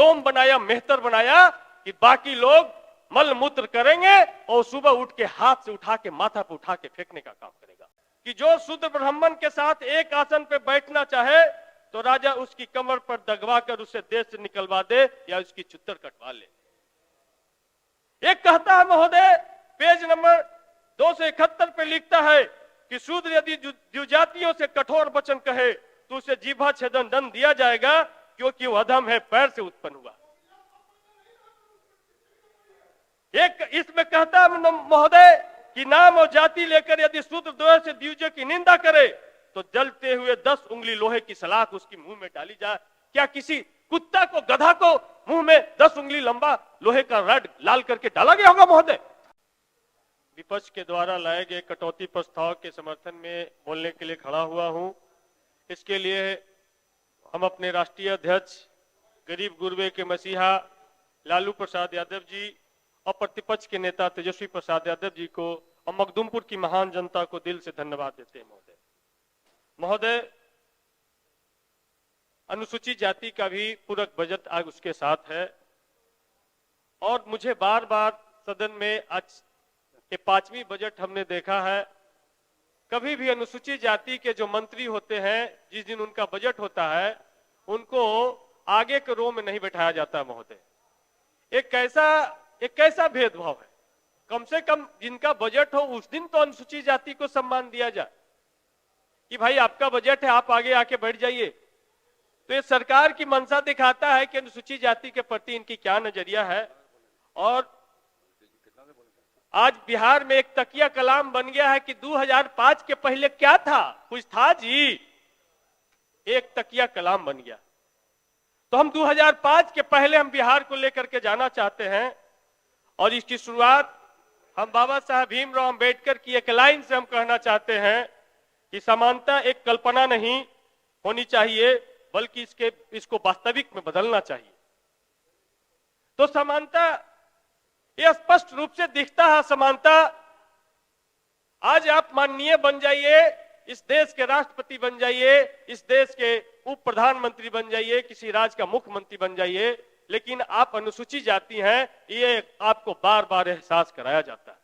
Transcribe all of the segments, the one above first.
NEOM बनाया, मेहतर बनाया कि बाकी लोग मल मूत्र करेंगे और सुबह उठ के हाथ से उठा के माथा पे उठा के फेंकने का काम करेगा। कि जो शूद्र ब्राह्मण के साथ एक आसन पे बैठना चाहे तो राजा उसकी कमर पर दगवा कर उसे देश से निकलवा दे या उसकी चुत्तर कटवा ले। एक कहता है महोदय, पेज नंबर 271 पे लिखता है कि शूद्र यदि द्विजातियों से कठोर वचन कहे तो उसे जीभा छेदन दंड दिया जाएगा, क्योंकि वह अधम है, पैर से उत्पन्न हुआ। एक इसमें कहता है महोदय कि नाम और जाति लेकर यदि शूद्र द्वय से द्विज की निंदा करे तो जलते हुए 10 उंगली लोहे की सलाख उसकी मुंह में डाली जाए। क्या किसी कुत्ता को, गधा को मुंह में 10 उंगली लंबा लोहे का रड लाल करके डाला गया होगा महोदय? विपक्ष के द्वारा लाए गए कटौती प्रस्ताव के समर्थन में बोलने के लिए खड़ा हुआ हूं। इसके लिए हम अपने राष्ट्रीय अध्यक्ष, गरीब गुरबे के मसीहा लालू प्रसाद यादव जी और प्रतिपक्ष के नेता तेजस्वी प्रसाद यादव जी को और मखदूमपुर की महान जनता को दिल से धन्यवाद देते हैं। महोदय, अनुसूचित जाति का भी पूरक बजट आज उसके साथ है और मुझे बार बार सदन में आज ये 5वीं बजट हमने देखा है, कभी भी अनुसूचित जाति के जो मंत्री होते हैं, जिस दिन उनका बजट होता है, उनको आगे के रो में नहीं बैठाया जाता महोदय। एक कैसा भेदभाव है। कम से कम जिनका बजट हो उस दिन तो अनुसूचित जाति को सम्मान दिया जाए कि भाई आपका बजट है, आप आगे आके बैठ जाइए। तो ये सरकार की मंशा दिखाता है कि अनुसूचित जाति के प्रति इनकी क्या नजरिया है। और आज बिहार में एक तकिया कलाम बन गया है कि 2005 के पहले क्या था, कुछ था जी, एक तकिया कलाम बन गया। तो हम 2005 के पहले हम बिहार को लेकर के जाना चाहते हैं और इसकी शुरुआत हम बाबा साहब भीमराव अंबेडकर की एक लाइन से हम कहना चाहते हैं कि समानता एक कल्पना नहीं होनी चाहिए, बल्कि इसको वास्तविक में बदलना चाहिए। तो समानता ये स्पष्ट रूप से दिखता है। समानता, आज आप माननीय बन जाइए, इस देश के राष्ट्रपति बन जाइए, इस देश के उप प्रधानमंत्री बन जाइए, किसी राज्य का मुख्यमंत्री बन जाइए, लेकिन आप अनुसूचित जाति हैं, ये आपको बार बार एहसास कराया जाता है।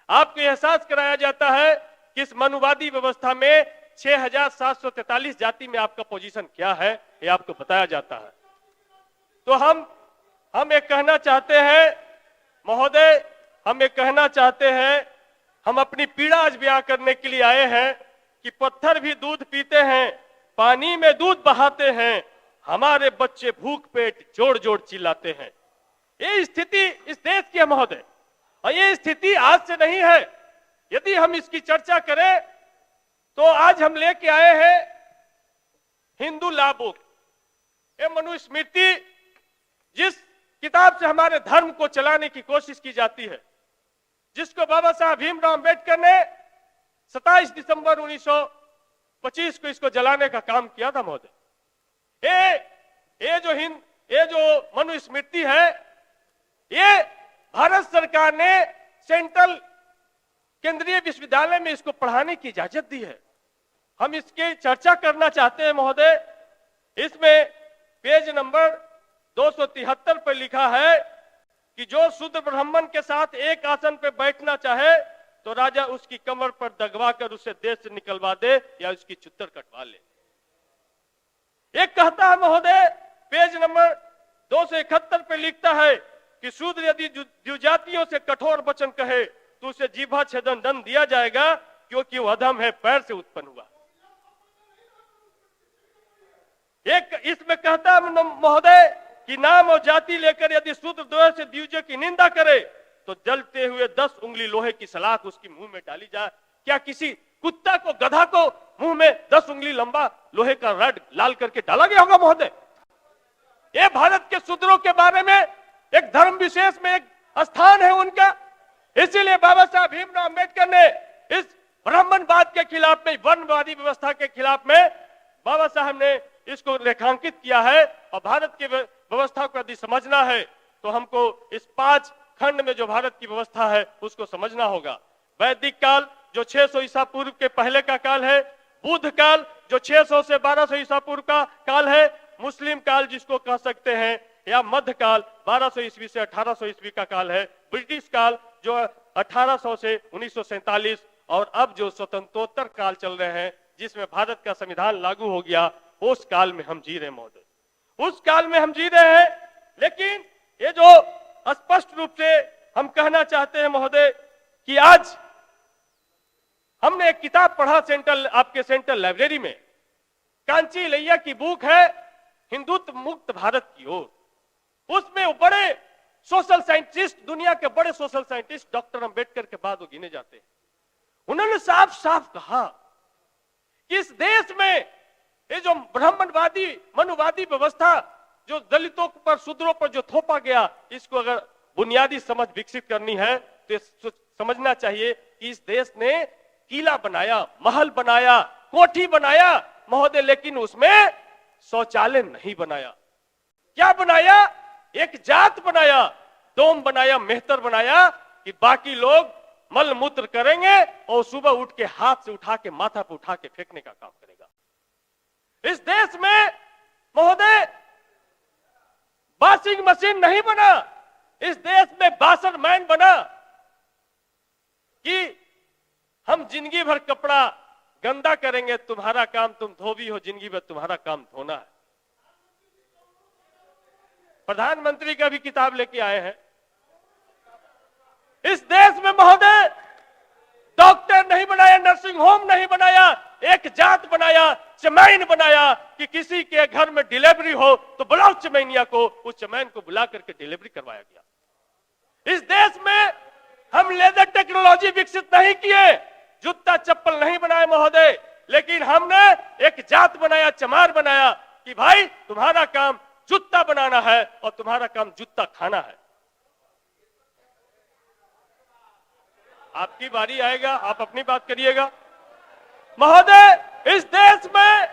आपको एहसास कराया जाता है कि इस मनुवादी व्यवस्था में 6743 जाति में आपका पोजीशन क्या है, ये आपको बताया जाता है। तो हम ये कहना चाहते हैं महोदय, हम ये कहना चाहते हैं, हम अपनी पीड़ा आज बयां करने के लिए आए हैं कि पत्थर भी दूध पीते हैं, पानी में दूध बहाते हैं, हमारे बच्चे भूख पेट जोड़ जोड़ चिल्लाते हैं। ये स्थिति इस देश की है महोदय, और ये स्थिति आज से नहीं है। यदि हम इसकी चर्चा करें तो आज हम लेके आए हैं हिंदू लॉ बुक, ये मनुस्मृति, जिस किताब से हमारे धर्म को चलाने की कोशिश की जाती है, जिसको बाबा साहब भीमराव अंबेडकर ने 27 दिसंबर 1925 को इसको जलाने का काम किया था महोदय। ये जो मनुस्मृति है, ये भारत सरकार ने सेंट्रल केंद्रीय विश्वविद्यालय में इसको पढ़ाने की इजाजत दी है। हम इसकी चर्चा करना चाहते हैं महोदय। इसमें पेज नंबर 273 पर लिखा है कि जो शूद्र ब्राह्मण के साथ एक आसन पर बैठना चाहे तो राजा उसकी कमर पर दगवा कर उसे देश से निकलवा दे या उसकी चुत्तर कटवा ले। एक कहता है महोदय, पेज नंबर 271 पे लिखता है कि शूद्र यदि द्विजातियों से कठोर वचन कहे तो उसे जीभा छेदन दंड दिया जाएगा, क्योंकि वह अधम है, पैर से उत्पन्न हुआ। एक इसमें कहता है महोदय कि नाम और जाति लेकर यदि शूद्र द्वय से द्विज की निंदा करे तो जलते हुए 10 उंगली लोहे की सलाख उसकी मुंह में डाली जाए। क्या किसी कुत्ता को, गधा को मुंह में 10 उंगली लंबा लोहे का रड लाल करके डाला गया होगा महोदय? ये भारत के शूद्रों के बारे में एक धर्म विशेष में एक स्थान है उनका। इसीलिए बाबा साहब भीमराव अंबेडकर ने इस ब्राह्मणवाद के खिलाफ में, वर्णवादी व्यवस्था के खिलाफ में बाबा साहब ने इसको रेखांकित किया है। और भारत की व्यवस्था को यदि समझना है तो हमको इस 5 खंड में जो भारत की व्यवस्था है उसको समझना होगा। वैदिक काल जो 600 ईसा पूर्व के पहले का काल है, बुद्ध काल जो 600 से 1200 ईसा पूर्व का काल है, मुस्लिम काल जिसको कह सकते हैं या मध्यकाल 1200 ईस्वी से 1800 ईस्वी का काल है, ब्रिटिश काल जो 1800 से 1947, और अब जो स्वतंत्रोत्तर काल चल रहे हैं जिसमें भारत का संविधान लागू हो गया, उस काल में हम जी रहे हैं महोदय, उस काल में हम जी रहे हैं। लेकिन ये जो स्पष्ट रूप से हम कहना चाहते हैं महोदय कि आज हमने एक किताब पढ़ा आपके सेंट्रल लाइब्रेरी में, कांची लैया की बुक है हिंदुत्व मुक्त भारत की ओर। उसमें वो बड़े सोशल साइंटिस्ट, दुनिया के बड़े सोशल साइंटिस्ट डॉक्टर अंबेडकर के बाद वो गिने जाते हैं, उन्होंने साफ साफ कहा कि इस देश में ये जो ब्राह्मणवादी मनुवादी व्यवस्था जो दलितों पर, शूद्रों पर जो थोपा गया, इसको अगर बुनियादी समझ विकसित करनी है तो समझना चाहिए कि इस देश ने किला बनाया, महल बनाया, कोठी बनाया महोदय, लेकिन उसमें शौचालय नहीं बनाया। क्या बनाया? एक जात बनाया, डोम बनाया, मेहतर बनाया कि बाकी लोग मल मूत्र करेंगे और सुबह उठ के हाथ से उठा के माथा पे उठा के फेंकने का काम करेगा। इस देश में महोदय वॉशिंग मशीन नहीं बना, इस देश में बासन मैन बना कि हम जिंदगी भर कपड़ा गंदा करेंगे, तुम्हारा काम, तुम धोबी हो, जिंदगी भर तुम्हारा काम धोना है। प्रधानमंत्री का भी किताब लेके आए हैं। इस देश में महोदय डॉक्टर नहीं बनाया, नर्सिंग होम नहीं बनाया, एक जात बनाया, चमैन बनाया कि किसी के घर में डिलीवरी हो तो बुलाओ चमैनिया को, उस चमैन को बुला करके डिलीवरी करवाया गया। इस देश में हम लेजर टेक्नोलॉजी विकसित नहीं किए, जूता चप्पल नहीं बनाए महोदय, लेकिन हमने एक जात बनाया, चमार बनाया कि भाई तुम्हारा काम जूता बनाना है और तुम्हारा काम जूता खाना है। आपकी बारी आएगा, आप अपनी बात करिएगा। महोदय इस देश में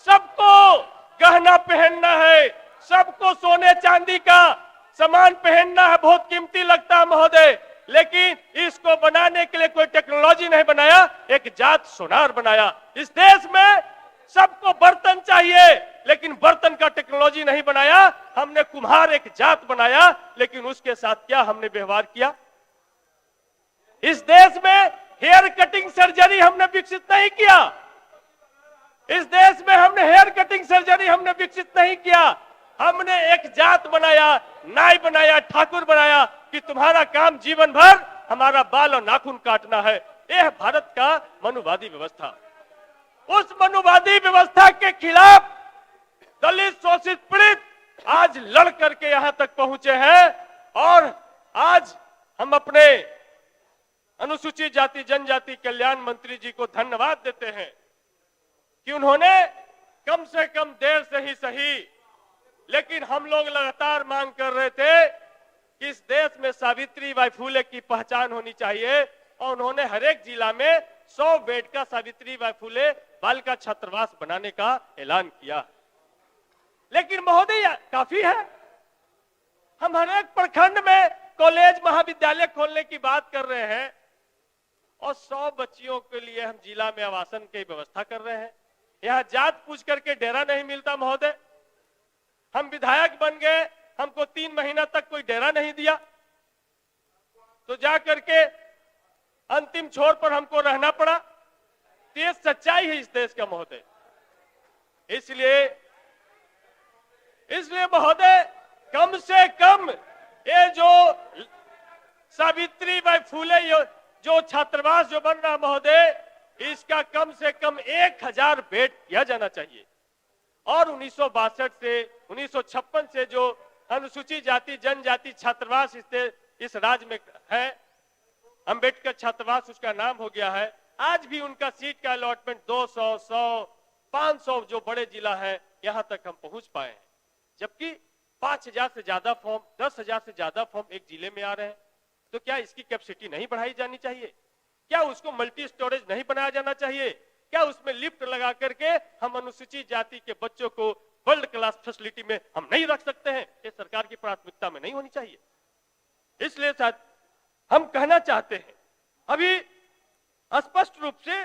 सबको गहना पहनना है, सबको सोने चांदी का सामान पहनना है, बहुत कीमती लगता है महोदय, लेकिन इसको बनाने के लिए कोई टेक्नोलॉजी नहीं बनाया, एक जात सोनार बनाया। इस देश में सबको बर्तन चाहिए, लेकिन बर्तन का टेक्नोलॉजी नहीं बनाया, हमने कुम्हार एक जात बनाया, लेकिन उसके साथ क्या हमने व्यवहार किया। इस देश में हेयर कटिंग सर्जरी हमने विकसित नहीं किया, इस देश में हमने हेयर कटिंग सर्जरी हमने विकसित नहीं किया, हमने एक जात बनाया, नाई बनाया, ठाकुर बनाया कि तुम्हारा काम जीवन भर हमारा बाल और नाखून काटना है। यह भारत का मनुवादी व्यवस्था। उस मनुवादी व्यवस्था के खिलाफ दलित, शोषित, पीड़ित आज लड़ करके यहां तक पहुंचे हैं, और आज हम अपने अनुसूचित जाति जनजाति कल्याण मंत्री जी को धन्यवाद देते हैं कि उन्होंने कम से कम देर से ही सही, लेकिन हम लोग लगातार मांग कर रहे थे कि इस देश में सावित्रीबाई फुले की पहचान होनी चाहिए, और उन्होंने हर एक जिला में 100 बेड का सावित्रीबाई फुले बालिका छात्रावास बनाने का ऐलान किया। लेकिन महोदय काफी है, हम हर एक प्रखंड में कॉलेज महाविद्यालय खोलने की बात कर रहे हैं और 100 बच्चियों के लिए हम जिला में आवासन की व्यवस्था कर रहे हैं। यहाँ जात पूछ करके डेरा नहीं मिलता महोदय। हम विधायक बन गए, हमको 3 महीना तक कोई डेरा नहीं दिया, तो जा करके अंतिम छोर पर हमको रहना पड़ा। ये सच्चाई है इस देश का महोदय। इसलिए महोदय कम से कम ये जो सावित्रीबाई फुले जो छात्रावास जो बन रहा महोदय, इसका कम से कम 1000 बेड किया जाना चाहिए। और 1962 से 1956 से जो अनुसूचित जाति जनजाति छात्रावास इस राज्य में है, अंबेडकर छात्रावास उसका नाम हो गया है, आज भी उनका सीट का अलॉटमेंट 200, 100, 500 जो बड़े जिला है यहां तक हम पहुंच पाए हैं, जबकि 5000 से ज्यादा फॉर्म, 10,000 से ज्यादा फॉर्म एक जिले में आ रहे हैं। तो क्या इसकी कैपेसिटी नहीं बढ़ाई जानी चाहिए? क्या उसको मल्टी स्टोरेज नहीं बनाया जाना चाहिए? क्या उसमें लिफ्ट लगा करके हम अनुसूचित जाति के बच्चों को वर्ल्ड क्लास फैसिलिटी में हम नहीं रख सकते हैं? ये सरकार की प्राथमिकता में नहीं होनी चाहिए। इसलिए साथ हम कहना चाहते हैं, अभी स्पष्ट रूप से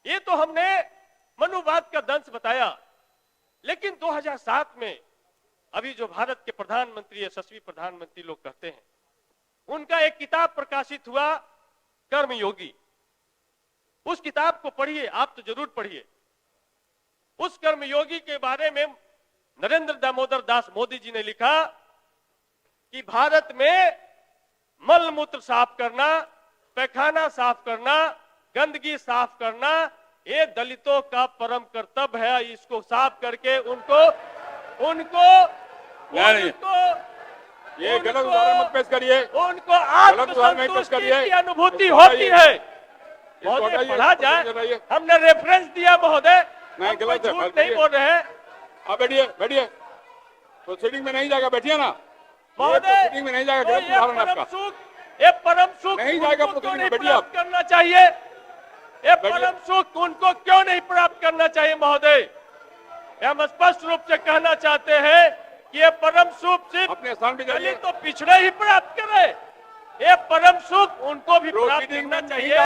ये तो हमने मनुवाद का दंश बताया, लेकिन 2007 में अभी जो भारत के प्रधानमंत्री यशस्वी प्रधानमंत्री लोग कहते हैं, उनका एक किताब प्रकाशित हुआ कर्मयोगी। उस किताब को पढ़िए, आप तो जरूर पढ़िए। उस कर्मयोगी के बारे में नरेंद्र दामोदर दास मोदी जी ने लिखा कि भारत में मल मूत्र साफ करना, पैखाना साफ करना, गंदगी साफ करना, ये दलितों का परम कर्तव्य है। इसको साफ करके उनको ये गलत उदाहरण मत पेश करिए। उनको आत्मसंतुष्टि की अनुभूति होती है। महोदय पढ़ा जाए, हमने रेफरेंस दिया महोदय, हम कोई झूठ नहीं बोल रहे हैं। आप बैठिए, बैठिए, प्रोसीडिंग में नहीं जाएगा, बैठिए ना महोदय। प्रोसीडिंग में नहीं जाएगा, गलत उदाहरण आपका। ये परम सुख नहीं जाएगा, क्यों नहीं बैठिए प्राप्त करना चाहिए? ये परम सुख उनको क्यों नहीं प्राप्त करना चाहिए महोदय? हम स्पष्ट रूप से कहना चाहते हैं कि ये परम सुख सिर्फ अपने स्थान पे जाइए। तो पिछड़े ही प्राप्त करे, ये परम सुख उनको भी प्राप्त करना चाहिए।